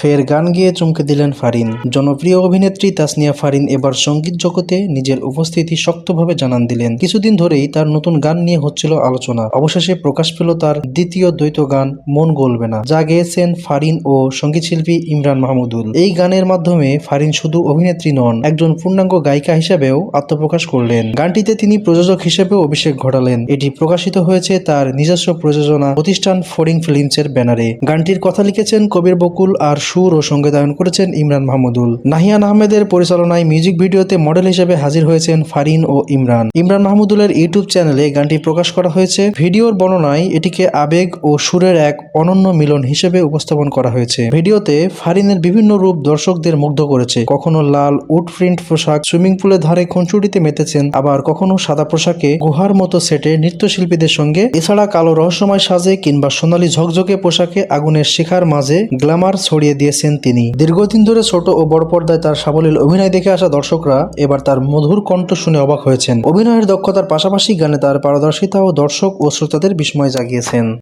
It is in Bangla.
ফের গান গেয়ে চমকে দিলেন ফারিন। জনপ্রিয় অভিনেত্রী তাসনিয়া ফারিন এবার সঙ্গীত জগতে নিজের উপস্থিতি শক্তভাবে জানান দিলেন। কিছুদিন ধরেই তার নতুন গান নিয়ে হচ্ছিল আলোচনা। অবশেষে প্রকাশ পেল তার দ্বিতীয় দ্বৈত গান মন গলবে না, যা গেয়েছেন ফারিন ও সঙ্গীতশিল্পী ইমরান মাহমুদুল। এই গানের মাধ্যমে ফারিন শুধু অভিনেত্রী নন, একজন পূর্ণাঙ্গ গায়িকা হিসেবেও আত্মপ্রকাশ করলেন। গানটিতে তিনি প্রযোজক হিসেবেও অভিষেক ঘটালেন। এটি প্রকাশিত হয়েছে তার নিজস্ব প্রযোজনা প্রতিষ্ঠান ফড়িং ফিল্মসের ব্যানারে। গানটির কথা লিখেছেন কবির বকুল আর সুর ও সঙ্গীতায়ন করেছেন ইমরান মাহমুদুল। নাহিয়ান আহমেদের পরিচালনায় মিউজিক ভিডিওতে মডেল হিসেবে হাজির হয়েছেন ফারিন ও ইমরান। ইমরান মাহমুদুলের ইউটিউব চ্যানেলে গানটি প্রকাশ করা হয়েছে। ভিডিওর বর্ণনায় এটিকে আবেগ ও সুরের এক অনন্য মিলন হিসেবে উপস্থাপন করা হয়েছে। ভিডিওতে ফারিনের বিভিন্ন রূপ দর্শকদের মুগ্ধ করেছে। কখনো লাল উড প্রিন্ট পোশাক সুইমিং পুলের ধারে খুনসুটিতে মেতেছেন, আবার কখনো সাদা পোশাকে গুহার মতো সেটে নৃত্যশিল্পীদের সঙ্গে। এছাড়া কালো রহস্যময় সাজে কিংবা সোনালী ঝকঝকে পোশাকে আগুনের শিখার মাঝে গ্ল্যামার ছড়িয়ে দিয়েছেন তিনি। দীর্ঘদিন ধরে ছোট ও বড় পর্দায় তার সাবলীল অভিনয় দেখে আসা দর্শকরা এবার তার মধুর কণ্ঠ শুনে অবাক হয়েছেন। অভিনয়ের দক্ষতার পাশাপাশি গানে তার পারদর্শিতাও দর্শক ও শ্রোতাদের বিস্ময় জাগিয়েছেন।